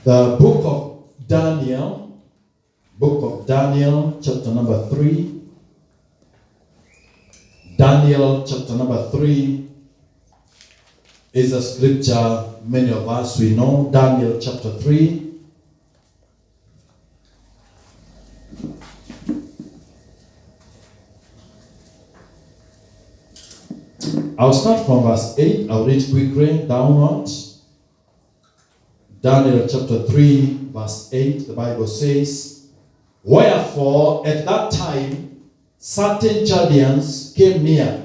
The book of Daniel, chapter number 3. Daniel, chapter number 3 is a scripture many of us we know. Daniel, chapter 3. I'll start from verse 8. I'll read quickly downwards. Daniel chapter 3, verse 8, the Bible says, "Wherefore at that time certain Chaldeans came near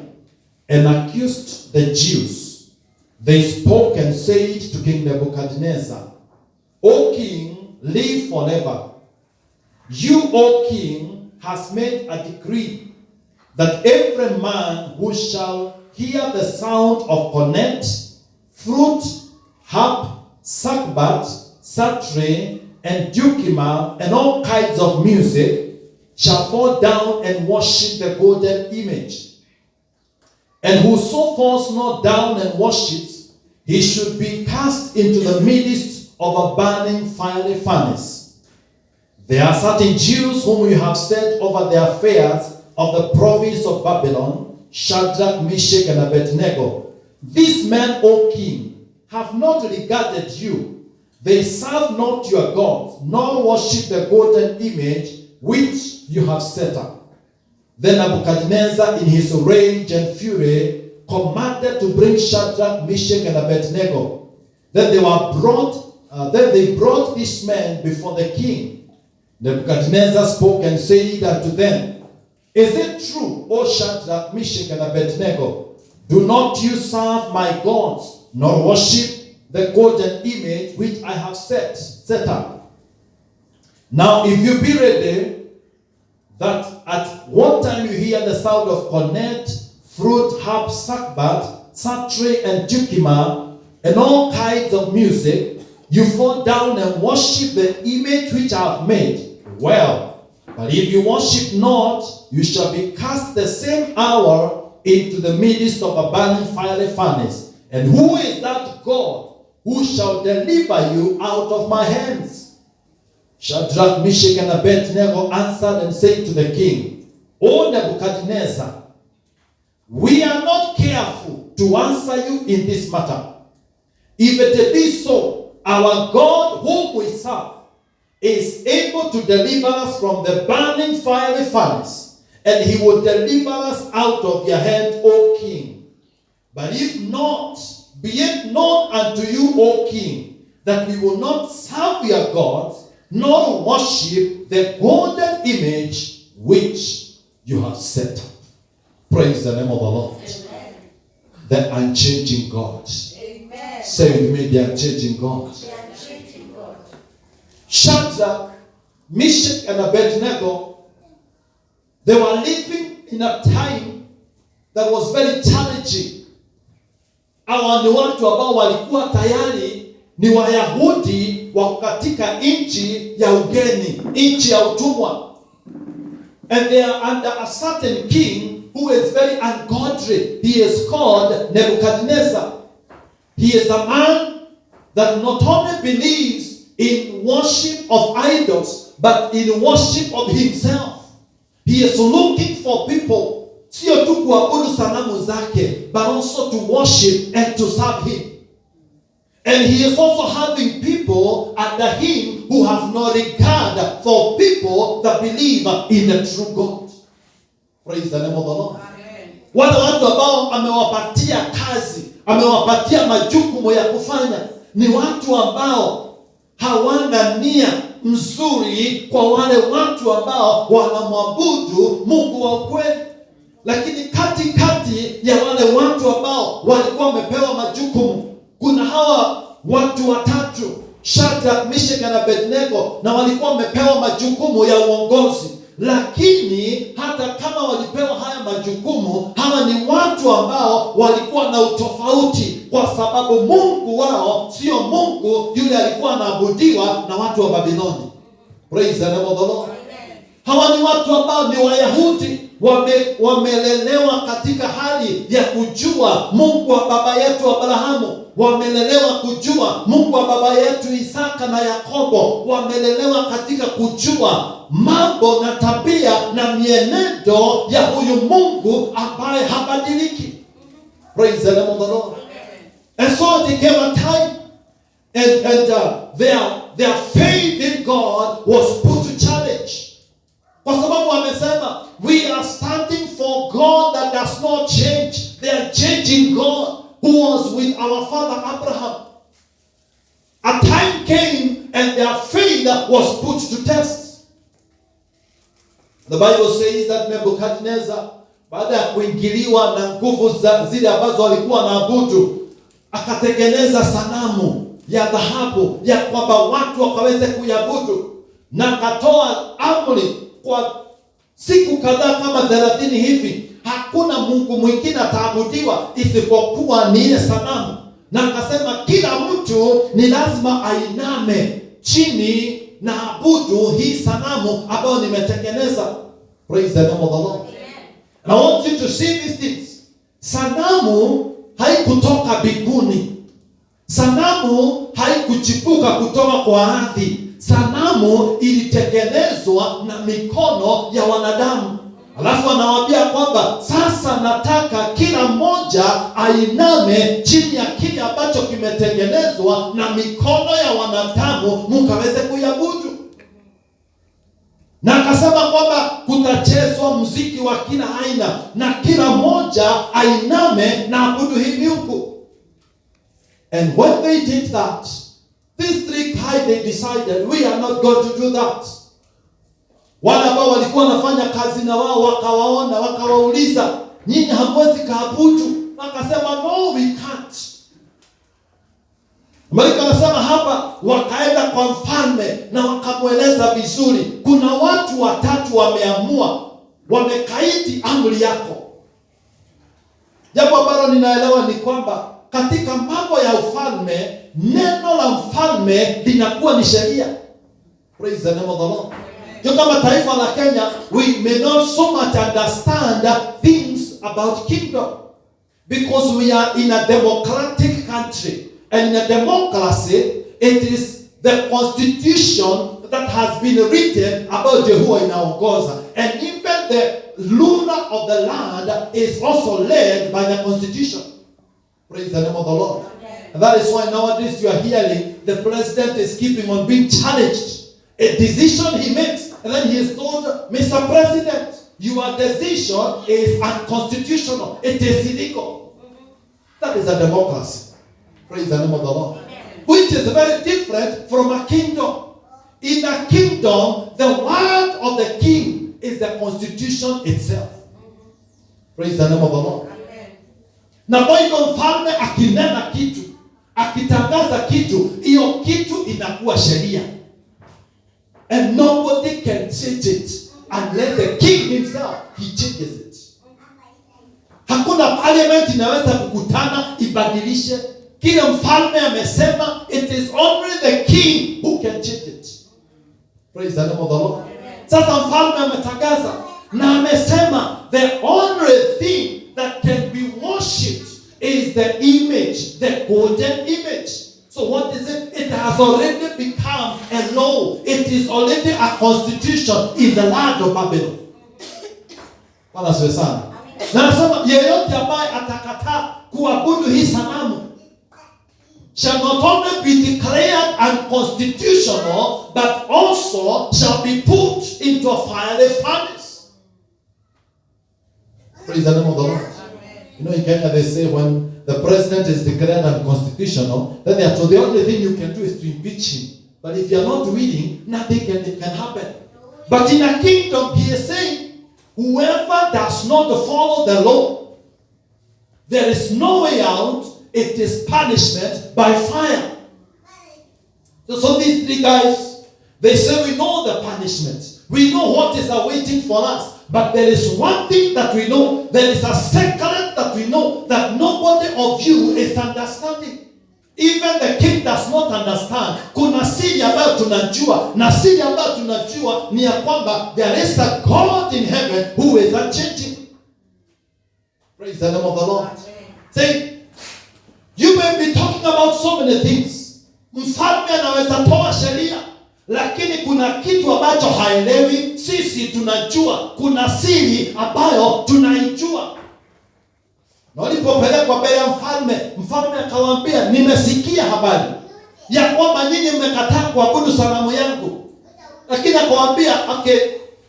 and accused the Jews. They spoke and said to King Nebuchadnezzar, O king, live forever. You, O king, has made a decree that every man who shall hear the sound of cornet, flute, harp, sackbut, psaltery, and dulcimer, and all kinds of music, shall fall down and worship the golden image. And whoso falls not down and worships, he should be cast into the midst of a burning fiery furnace. There are certain Jews whom you have set over the affairs of the province of Babylon, Shadrach, Meshach, and Abednego. These men, O king, have not regarded you. They serve not your gods, nor worship the golden image which you have set up." Then Nebuchadnezzar, in his rage and fury, commanded to bring Shadrach, Meshach, and Abednego. Then they brought these men before the king. Nebuchadnezzar spoke and said unto them, "Is it true, O Shadrach, Meshach, and Abednego? Do not you serve my gods, nor worship the golden image which I have set up? Now if you be ready, that at one time you hear the sound of cornet, flute, harp, sackbut, psaltery, and dulcimer, and all kinds of music, you fall down and worship the image which I have made. Well, but if you worship not, you shall be cast the same hour into the midst of a burning fiery furnace. And who is that God who shall deliver you out of my hands?" Shadrach, Meshach, and Abednego answered and said to the king, "O Nebuchadnezzar, we are not careful to answer you in this matter. If it be so, our God whom we serve is able to deliver us from the burning fiery furnace, and he will deliver us out of your hand, O king. But if not, be it known unto you, O king, that we will not serve your gods, nor worship the golden image which you have set up." Praise the name of the Lord. Amen. The unchanging God. Amen. Say with me, the unchanging God. The unchanging God. Shadrach, Meshach, and Abednego, they were living in a time that was very challenging. Hawa ni watu ambao walikuwa tayari ni Wayahudi wa katika nchi ya ugeni, nchi ya utumwa. And they are under a certain king who is very ungodly. He is called Nebuchadnezzar. He is a man that not only believes in worship of idols, but in worship of himself. He is looking for people, sio tu kuabudu sanamu zake, but also to worship and to serve him. And he is also having people under him who have no regard for people that believe in the true God. Praise the name of the Lord. Amen. Wale watu ambao amewapatia kazi, amewapatia majukumu ya kufanya, ni watu ambao hawana nia mzuri kwa wale watu ambao wanamwabudu Mungu wa ukweli. Lakini katikati ya wale watu ambao walikuwa wamepewa majukumu, kuna hawa watu watatu, Shadrach, Meshach na Abednego, na walikuwa wamepewa majukumu ya uongozi. Lakini hata kama walipewa haya majukumu, hawa ni watu ambao walikuwa na utofauti, kwa sababu Mungu wao sio Mungu yule alikuwa anaabudiwa na watu wa Babiloni. Praise the name of the Lord. Hawa ni watu ambao ni Wayahudi, wamelelewa katika hali ya kujua Mungu wa baba yetu Abrahamu. wamelelewa kujua Mungu wa baba yetu Isaka na Yakobo, wamelelewa katika kujua mambo na tabia na mienendo ya huyu Mungu ambaye habadiliki. Praise the name of the Lord. And so there came a time and their faith in God was put to challenge. Kwa sababu wamesema, we are standing for God that does not change. They are changing God who was with our father Abraham. A time came and their faith was put to test. The Bible says that Nebuchadnezzar, baada ya kuingiliwa na nguvu zile ambazo walikuwa naabudu, akatengeneza sanamu ya dhahabu ya kwamba watu wakaweze kuiabudu, na akatoa amri kwa siku kadhaa kama 30 hivi, hakuna Mungu mwingine ataabudiwa isipokuwa ni ile sanamu. Na akasema kila mtu ni lazima ainame chini na abudu hii sanamu ambayo nimetengeneza. Praise the name of the Lord. I want you to see these things. Sanamu haikutoka mbinguni. Sanamu haikuchipuka kutoka kwa ardhi. Sanamu ilitengenezwa na mikono ya wanadamu. Alafu anawaambia kwamba sasa nataka kila mmoja ainame chini ya kile ambacho kimetengenezwa na mikono ya wanadamu mkaweze kuiabudu. Na akasema kwamba kutachezwa muziki wa kila aina na kila mmoja ainame na abudu hii miungu. And when they did that, these three guys, they decided, we are not going to do that. Wale ambao walikuwa wanafanya kazi na wao wakawaona, wakawauliza, nyinyi hamwezi kaabudu? Wakasema, no, we can't. Malaika anasema hapa, wakaenda kwa mfalme na wakamweleza vizuri, kuna watu watatu wameamua, wamekaidi amri yako. Jambo ambalo ninaelewa ni kwamba katika mambo ya ufalme, neno la mfalme linakuwa ni sheria. Praise the name of the Lord. Kama taifa la Kenya, we may not so much understand things about kingdom because we are in a democratic country. And in a democracy, it is the constitution that has been written about Jehovah inaongoza. And even the ruler of the land is also led by the constitution. Praise the name of the Lord. And that is why nowadays you are hearing the president is keeping on being challenged. A decision he makes, and then he is told, Mr. President, your decision is unconstitutional. It is illegal. That is a democracy. Praise the name of the Lord. Which is very different from a kingdom. In a kingdom, the word of the king is the constitution itself. Praise the name of the Lord. Na kwa hivyo mfalme akinena kitu, akitangaza kitu, hiyo kitu inakuwa sheria. And nobody can change it unless the king himself, he changes it. Hakuna parliament inaweza kukutana ibadilishe kile mfalme amesema. It is only the king who can change it. Praise the name of the Lord. Sasa mfalme ametangaza na amesema the only thing that can be worshipped is the image, the golden image. So what is it? It has already become a law. It is already a constitution in the land of Babylon. Bwana asifiwe sana. Na nasema yeyote ambaye atakataa kuabudu hii sanamu shall not only be declared unconstitutional, but also shall be put into a fiery furnace. Praise the name of the Lord. You know, in Kenya they say when the president is declared unconstitutional, then they are told the only thing you can do is to impeach him. But if you are not willing, nothing can happen. But in a kingdom, he is saying, whoever does not follow the law, there is no way out. It is punishment by fire. So these three guys, they say, we know the punishment. We know what is awaiting for us. But there is one thing that we know. There is a secret that we know that nobody of you is understanding. Even the king does not understand. Kuna siri ambayo tunajua. Na siri ambayo tunajua ni ya kwamba there is a God in heaven who is unchanging. Praise the name of the Lord. Say, you may may be talking about so many things. Mfalme anaweza toa sheria, lakini kuna kitu ambacho haelewi. Sisi tunajua, kuna siri ambayo tunaijua. Na walipopelekwa mbele ya mfalme, mfalme akawaambia, nimesikia habari ya kwamba nyinyi mmekataa kuabudu sanamu yangu. Lakini akawaambia, okay,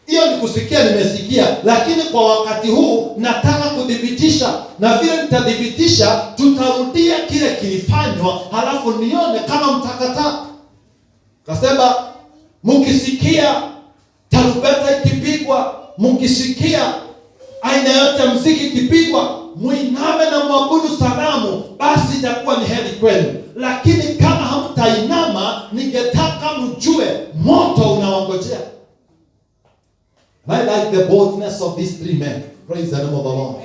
hiyo ni kusikia, nimesikia, lakini kwa wakati huu nataka kudhibitisha, na vile nitadhibitisha tutarudia kile kilifanywa, halafu nione kama mtakataa. Kasema, mkisikia tarumbeta ikipigwa, mkisikia aina yote ya muziki ikipigwa, muiname na muabudu sanamu, basi itakuwa ni heri kwenu. Lakini kama hamtainama, ningetaka mjue moto unawangojea. I like the boldness of these three men. Praise the name of the Lord.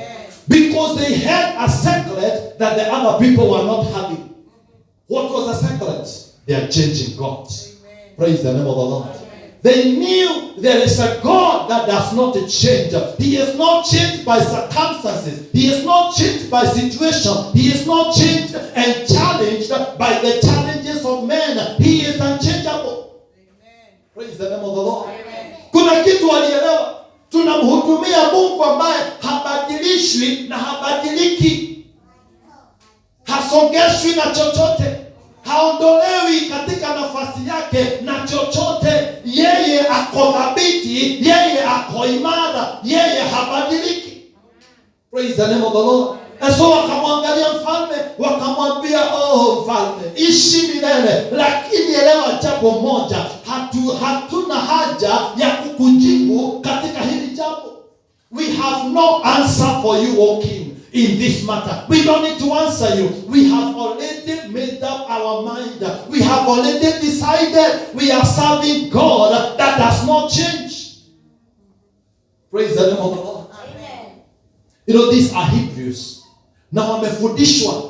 Because they had a secret that the other people were not having. What was the secret? They are changing God. Amen. Praise the name of the Lord. Amen. They knew there is a God that does not change. He is not changed by circumstances. He is not changed by situation. He is not changed and challenged by the challenges of men. He is unchangeable. Amen. Praise the name of the Lord. Amen. Kuna kitu walielewa. Tunamhudumia Mungu ambaye habadilishwi na habadiliki. Hasongeshwi na chochote. Haondolewi katika nafasi yake na chochote. Yeye ako thabiti, yeye ako imara, yeye habadiliki. Praise the name of the Lord. And so wakamwangalia mfalme, wakamwambia, oh mfalme, ishi milele, lakini elewa jambo moja, hatuna haja ya kukujibu katika hili jambo. We have no answer for you, O king, in this matter. We don't need to answer you. We have already made up our mind. We have already decided we are serving God that does not change. Praise the name of the Lord. Amen. You know, these are Hebrews. Na wamefundishwa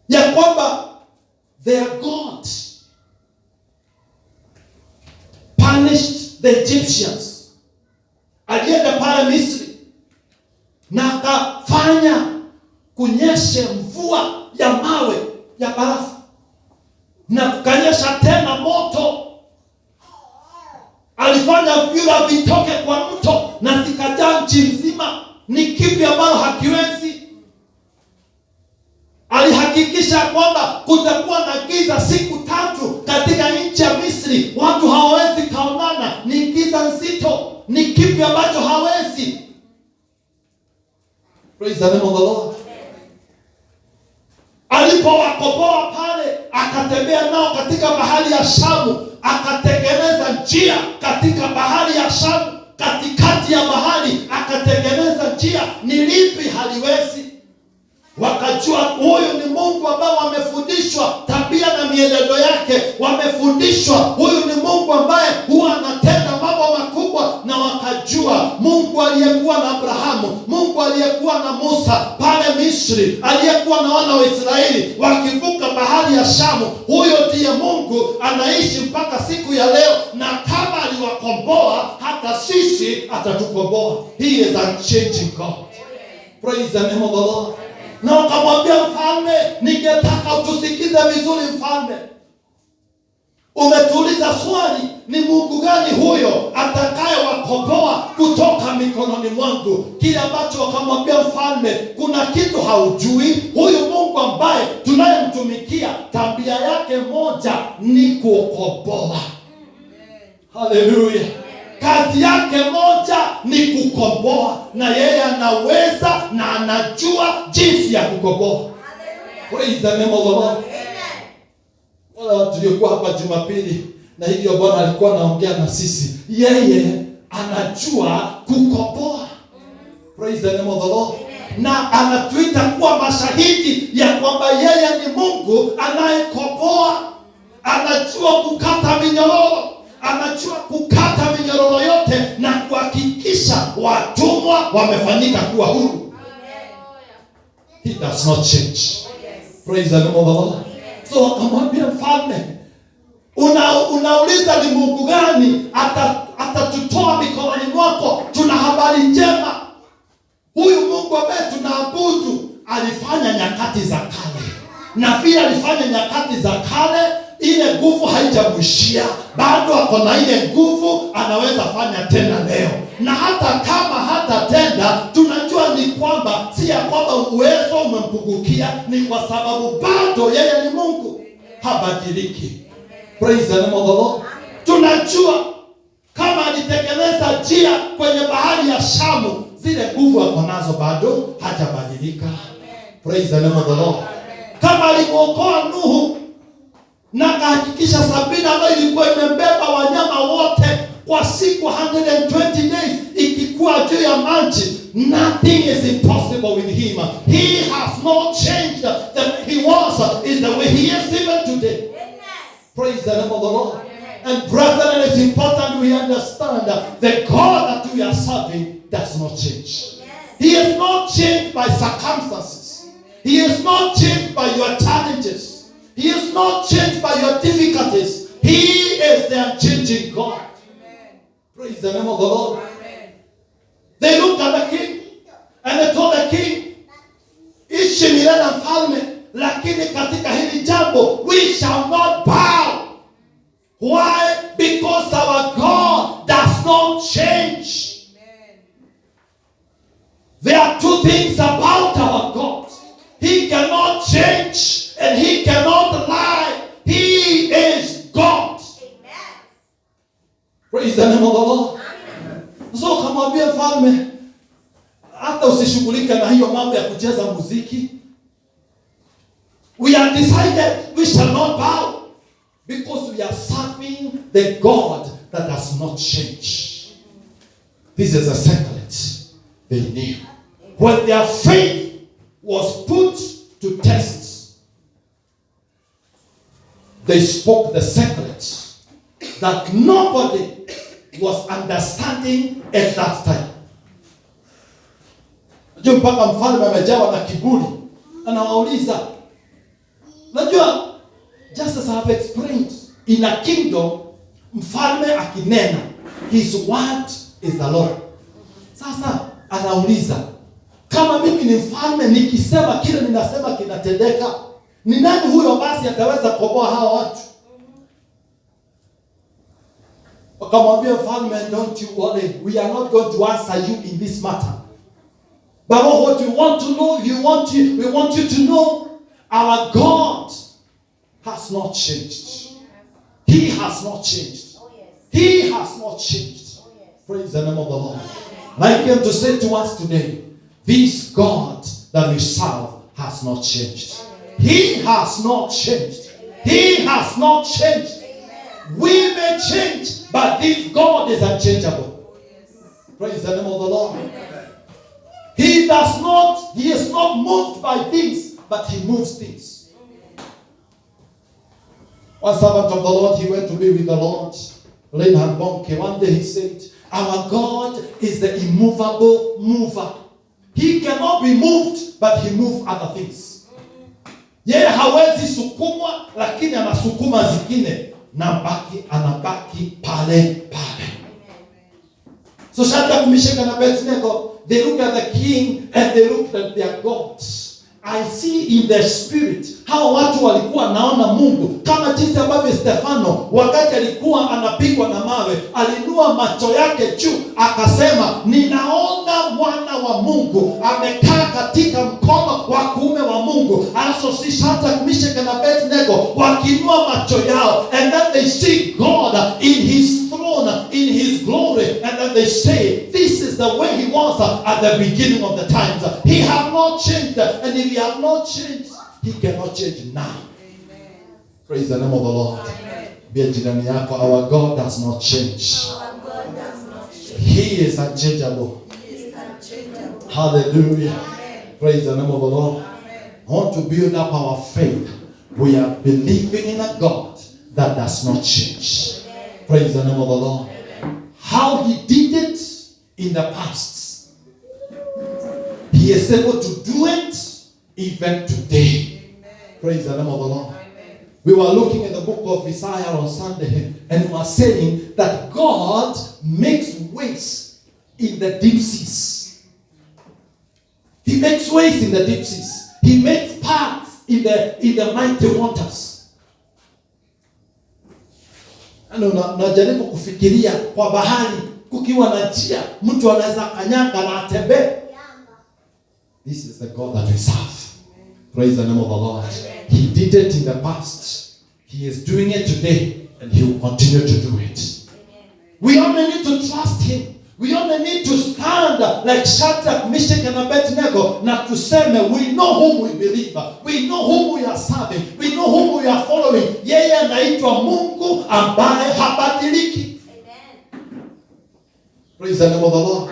ya kwamba their God punished the Egyptians. Alienda pale Misri na akafanya kunyeshe mvua ya mawe ya barafu, na kukanyesha tena moto. Alifanya vyura vitoke kwa mto na zikajaa nchi nzima. Ni kipi ambayo hakiwezi? Alihakikisha kwamba kutakuwa na giza siku 3 katika nchi ya Misri. Watu hawawezi kaonana, ni giza nzito. Ni kipi ambacho hawezi? Praise the name of the Lord. Alipowakomboa pale, akatembea nao katika bahari ya Shamu, akatengeneza njia katika bahari ya Shamu. Katikati ya bahari akatengeneza njia. Ni lipi haliwezi? Wakajua huyu ni Mungu ambao wamefundishwa tabia na mienendo yake. Wamefundishwa huyu ni Mungu ambaye huwa anatenda mambo makubwa. Na wakajua Mungu aliyekuwa na Abrahamu, Mungu aliyekuwa na Musa pale Misri, aliyekuwa na wana wa Israeli wakivuka bahari ya Shamu, huyo ndiye Mungu anaishi mpaka siku ya leo. Na kama aliwakomboa, hata sisi atatukomboa. He is unchanging God. Praise the name of the Lord. Na wakamwambia mfalme, ningetaka utusikize vizuri mfalme. Umetuuliza swali, ni Mungu gani huyo atakaye wakomboa kutoka mikononi mwangu? Kile ambacho wakamwambia mfalme, kuna kitu haujui. Huyu Mungu ambaye tunayemtumikia, tabia yake moja ni kukomboa. Hallelujah. Kazi yake moja ni kukomboa, na yeye anaweza na anajua jinsi ya kukomboa. Praise the name of the Lord. Wala tulikuwa hapa Jumapili, na hivyo Bwana alikuwa anaongea na sisi. Yeye anajua kukomboa. Praise the name of the Lord. Na anatuita kuwa mashahidi ya kwamba yeye ni Mungu anayekomboa. Anajua kukata minyororo. Anajua kukata minyororo yote na kuhakikisha watumwa wamefanyika kuwa huru. He does not change. Praise the name of the Lord. So wakamwambia mfalme, unauliza ni Mungu gani atatutoa mikononi mwako? Tuna habari njema. Huyu Mungu ambaye tunaabudu alifanya nyakati za kale, na vile alifanya nyakati za kale, ile nguvu haijamwishia, bado ako na ile nguvu, anaweza fanya tena leo. Na hata kama hatatenda, tunajua ni kwamba si ya kwamba uwezo umempungukia, ni kwa sababu bado yeye ni Mungu, habadiliki. Praise the name of the Lord. Tunajua kama alitekeleza njia kwenye bahari ya Shamu, zile nguvu ako nazo bado hajabadilika. Praise the name of the Lord. Kama alimuokoa Nuhu na kahakikisha Sabina ambayo ilikuwa imebeba wanyama wote kwa siku 120 days ikikuwa juu ya maji, nothing is impossible with him. He has not changed. The way he was is the way he is even today. Praise the name of the Lord. And brethren, it's important we understand that the God that we are serving does not change. He is not changed by circumstances. He is not changed by your challenges. He is not changed by your difficulties. He is the unchanging God. Praise the name of the Lord. They looked at the king and they told the king, ishi milele mfalme, lakini katika hili jambo we shall not bow. Why? Because our God does not change. There are two things about our God. He cannot change and he cannot lie. He is God. Praise the name of the Lord. So kamwambia mfalme, hata usishughulike na hiyo mambo ya kucheza muziki. We have decided we shall not bow because we are serving the God that does not change. This is a secret they knew. When their faith was put to test, they spoke the secret that nobody was understanding at that time. Najua mpaka mfalme amejawa na kiburi, anawauliza, najua, just as I have explained, in a kingdom, mfalme akinena, his word is the law. Sasa anauliza, kama mimi ni mfalme nikisema kile ninasema kinatendeka, ni nani huyo basi ataweza kuokoa hawa watu? Wakamwambia mfalme, don't you worry, we are not going to answer you in this matter. But what we want to know, we want you to know, our God has not changed. He has not changed. He has not changed. Praise the name of the Lord. And I came to say to us today, this God that we serve has not changed. He has not changed. He has not changed. We may change, but this God is unchangeable. Praise the name of the Lord. He is not moved by things, but he moves things. One servant of the Lord, he went to be with the Lord, Reinhard Bonnke. One day he said, our God is the immovable mover. He cannot be moved, but he moves other things. Yeye hawezi sukumwa, lakini anasukuma zingine. Anabaki pale. So Shadrach, Meshach and Abednego, they look at the king and they look at their gods. I see in the spirit how watu walikuwa naona Mungu kama jinsi ambavyo Stefano wakati alikuwa anapigwa na mawe alinua macho yake juu akasema, ninaona mwana wa Mungu amekaa katika mkono wa kuume wa Mungu. Also see Shadrach, Meshach and Abednego wakinua macho yao, and then they see God in his throne, in his glory, and then they say, this is the way he was at the beginning of the times. He have not changed, and if he have not changed, he cannot change now. Amen. Praise the name of the Lord. Be jirani yako, our God does not change. Our God does not change. He is unchangeable. He is unchangeable. Hallelujah. Amen. Praise the name of the Lord. Amen. I want to build up our faith. We are believing in a God that does not change. Amen. Praise the name of the Lord. Amen. How he did it in the past, he is able to do it even today. Amen. Praise the name of the Lord. Amen. We were looking at the book of Isaiah on Sunday, and we were saying that God makes ways in the deep seas. He makes ways in the deep seas. He makes paths in the mighty waters. Unajaribu kufikiria kwa bahari kukiwa na njia, mtu anaweza kanyaga na atembee. This is the God that we serve. Praise the name of the Lord. He did it in the past. He is doing it today, and He will continue to do it. We only need to trust Him. We only need to stand like Shadrach, Meshach, and Abednego, na tuseme, we know whom we believe. We know whom we are serving. We know whom we are following. Yeye anaitwa Mungu ambaye habadiliki. Praise the name of the Lord.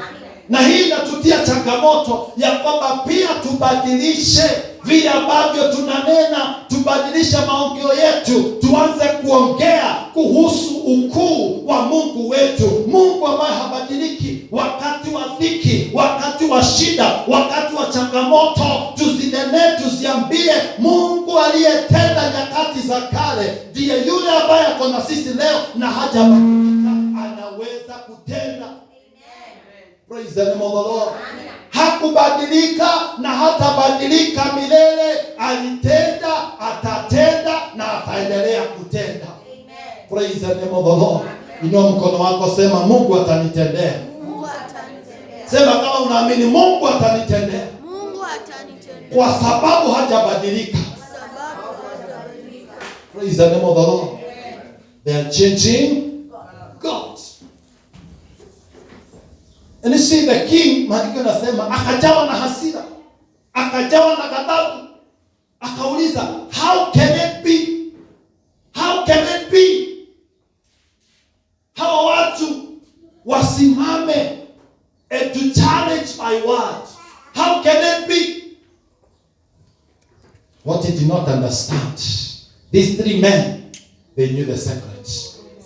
Na hii inatutia changamoto ya kwamba pia tubadilishe vile ambavyo tunanena, tubadilishe maongeo yetu, tuanze kuongea kuhusu ukuu wa Mungu wetu. Mungu ambaye habadiliki. Wakati wa dhiki, wakati wa shida, wakati wa changamoto, tuzinene, tuziambie Mungu aliyetenda nyakati za kale ndiye yule ambaye ako na sisi leo na hajabadilika, anaweza kutenda. Praise the name of the Lord. Hakubadilika na hatabadilika milele. Alitenda, atatenda na ataendelea kutenda. Praise the name of the Lord. Inua mkono wako, sema Mungu atanitendea. Mungu atanitendea. Sema kama unaamini Mungu atanitendea. Mungu atanitendea. Kwa sababu hajabadilika. Kwa sababu hajabadilika. Praise the name of the Lord. They are changing God. And you see the king, maandiko yanasema akajawa na hasira, akajawa na ghadhabu, akauliza, how can it be? How can it be? Hawa watu wasimame and to challenge my word. How can it be? What he did not understand, these three men, they knew the secret.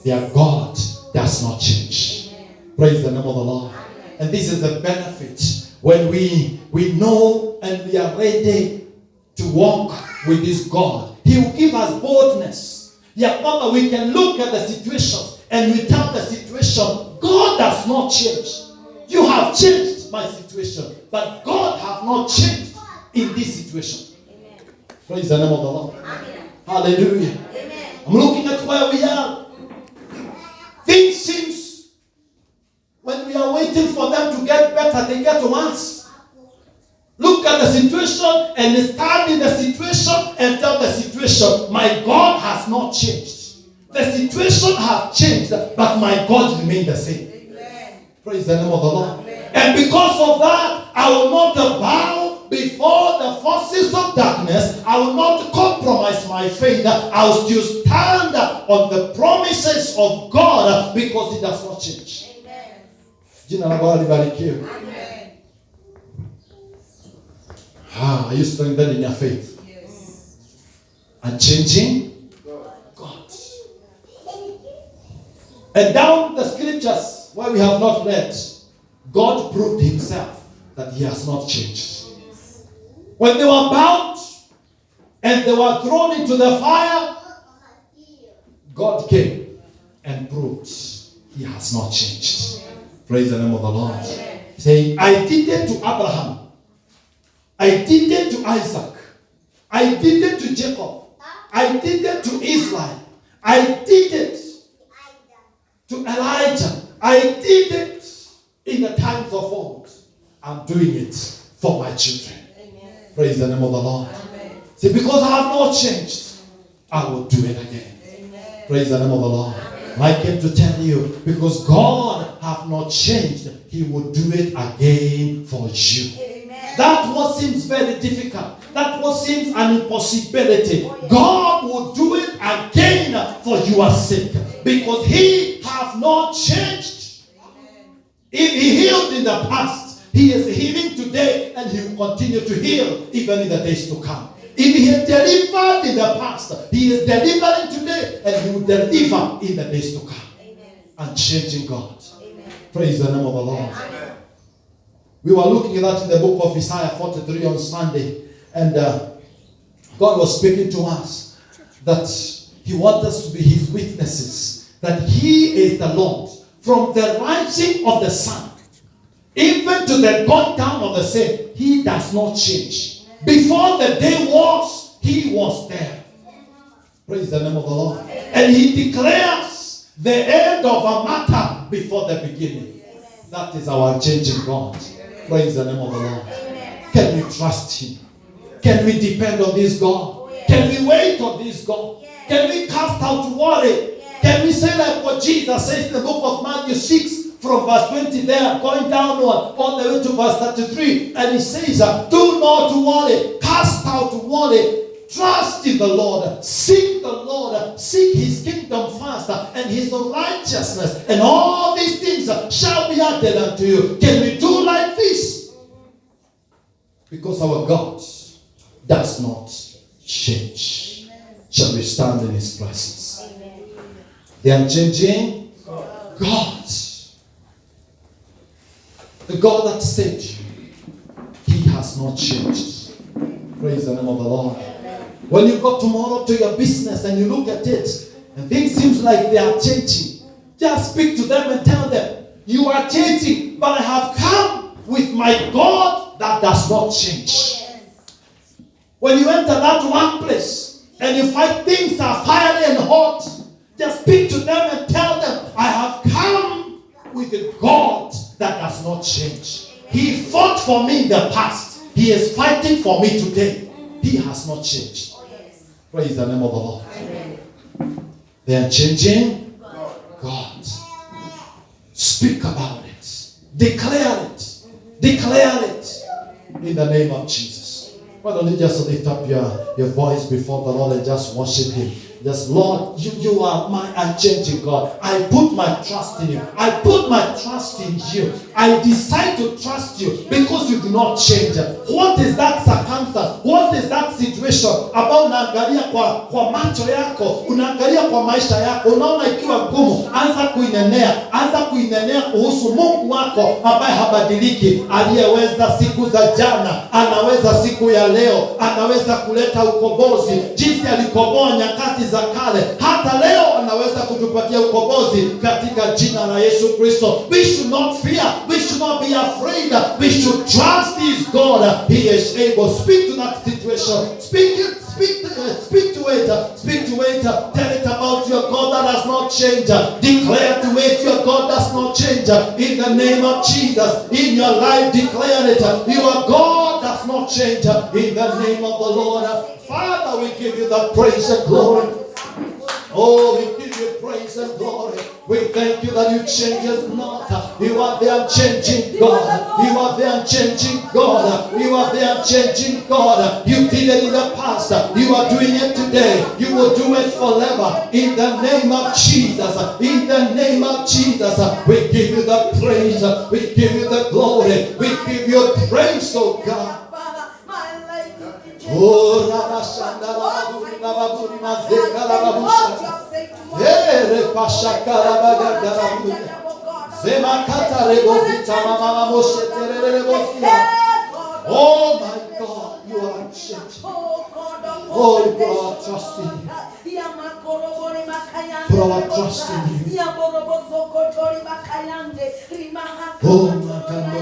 Their God does not change. Praise the name of the Lord. And this is the benefit when we know and we are ready to walk with this God. He will give us boldness. Yeah, Papa, we can look at the situation and we tell the situation, God does not change. You have changed my situation, but God have not changed in this situation. Amen. Praise the name of the Lord. Amen. Hallelujah. Amen. I'm looking at where we are. Things seems when we are waiting for them to get better, they get worse. Look at the situation and stand in the situation and tell the situation, my God has not changed. The situation has changed, but my God remains the same. Amen. Praise the name of the Lord. Amen. And because of that, I will not bow before the forces of darkness. I will not compromise my faith. I will still stand on the promises of God because it does not change. Jina la Bwana libarikiwe. Amen. Are you strengthened in your faith? Yes. And changing God. And down the scriptures where we have not read, God proved himself that he has not changed. When they were bound and they were thrown into the fire, God came and proved he has not changed. Praise the name of the Lord. Saying, I did it to Abraham. I did it to Isaac. I did it to Jacob. I did it to Israel. I did it to Elijah. I did it in the times of old. I'm doing it for my children. Amen. Praise the name of the Lord. Amen. See, because I have not changed, I will do it again. Amen. Praise the name of the Lord. Amen. I came to tell you, because God have not changed, he will do it again for you. Amen. That what seems very difficult, that what seems an impossibility, God will do it again for your sake, because he have not changed. Amen. If he healed in the past, he is healing today, and he will continue to heal even in the days to come. If he has delivered in the past, he is delivering today, and he will deliver in the days to come. Amen. Unchanging God. Amen. Praise the name of the Lord. Amen. We were looking at that in the book of Isaiah 43 on Sunday, and God was speaking to us that he wants us to be his witnesses, that he is the Lord. From the rising of the sun, even to the going down of the same, he does not change. Before the day was, he was there. Praise the name of the Lord. And he declares the end of a matter before the beginning. That is our changing God. Praise the name of the Lord. Can we trust him? Can we depend on this God? Can we wait on this God? Can we cast out worry? Can we say like what Jesus says in the book of Matthew 6 from verse 20 there, going downward all the way to verse 33. And he says, do not worry, cast out worry. Trust in the Lord. Seek the Lord. Seek his kingdom first and his righteousness. And all these things shall be added unto you. Can we do like this? Because our God does not change. Shall we stand in his presence? The unchanging God. The God that saved you. He has not changed. Praise the name of the Lord. When you go tomorrow to your business and you look at it and things seems like they are changing, just speak to them and tell them, you are changing, but I have come with my God that does not change. When you enter that workplace and you find things are fiery and hot, just speak to them and tell them, I have come with a God that does not change. He fought for me in the past. He is fighting for me today. He has not changed. Praise the name of the Lord. They are changing God. Speak about it. Declare it. Declare it. In the name of Jesus. Why don't you just lift up your voice before the Lord and just worship him? Just, Lord, you are my unchanging God. I put my trust in you. I put my trust in you. I decide to trust you because you do not change. What is that circumstance? What is that situation? About unaangalia kwa macho yako, unaangalia kwa maisha yako, unaona ikiwa ngumu, anza kuinenea kuhusu Mungu wako ambaye habadiliki, aliyeweza siku za jana, anaweza siku ya leo, anaweza kuleta ukombozi, jinsi alikomboa nyakati za kale, hata leo anaweza kutupatia ukombozi katika jina la Yesu Kristo. We should not fear, we should not be afraid, we should trust this God. He is able. Speak to that situation. Speak to it. Tell it about your God that has not changed. Declare to it your God does not change. In the name of Jesus, in your life, declare it. Your God does not change. In the name of the Lord. Father, we give you the praise and glory. Oh, we give you praise and glory. We thank you that you change us not. You are the unchanging God. You are the unchanging God. You are the unchanging God. You did it in the past. You are doing it today. You will do it forever. In the name of Jesus. In the name of Jesus. We give you the praise. We give you the glory. We give you praise, oh God. Oh, Rabashanda Rababuri Rababuri Mazeka Rababusha. Ere Pashakara Bagandarabu. Zemakata Rebosita Mama Moshe Terebosia. Oh my God, you are unchanging. Oh, you put our trust in you. Put our trust in you. Oh, my God,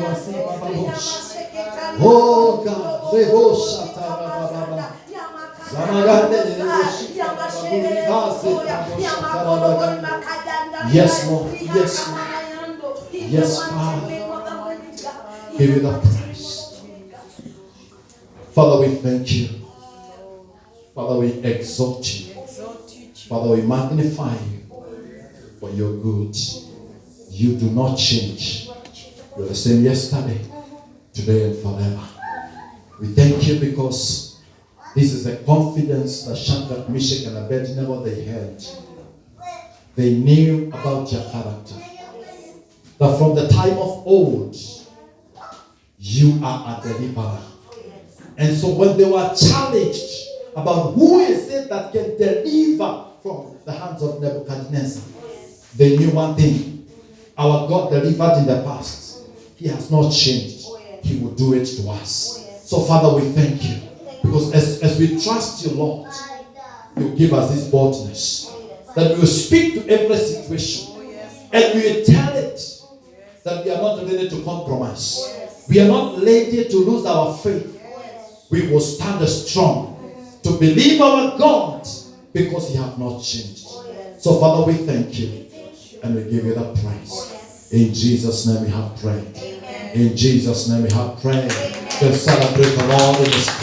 oh God, yes, Lord. Yes, Lord. Yes, Father. Give you the praise. Father, we thank you. Father, we exalt you. Father, we magnify you for your good. You do not change. You're the same yesterday, today, and forever. We thank you because this is a confidence that Shadrach, Meshach, and Abednego they had. They knew about your character. That from the time of old, you are a deliverer. And so when they were challenged about who is it that can deliver from the hands of Nebuchadnezzar, they knew one thing. Our God delivered in the past. He has not changed. He will do it to us. So Father, we thank you. Because as we trust you, Lord, you give us this boldness. That we will speak to every situation. And we will tell it that we are not ready to compromise. We are not ready to lose our faith. we will stand strong to believe our God because He have not changed. So Father, we thank you and we give you the praise. In Jesus' name we have prayed. In Jesus' name we have prayed. Let's celebrate the Lord in His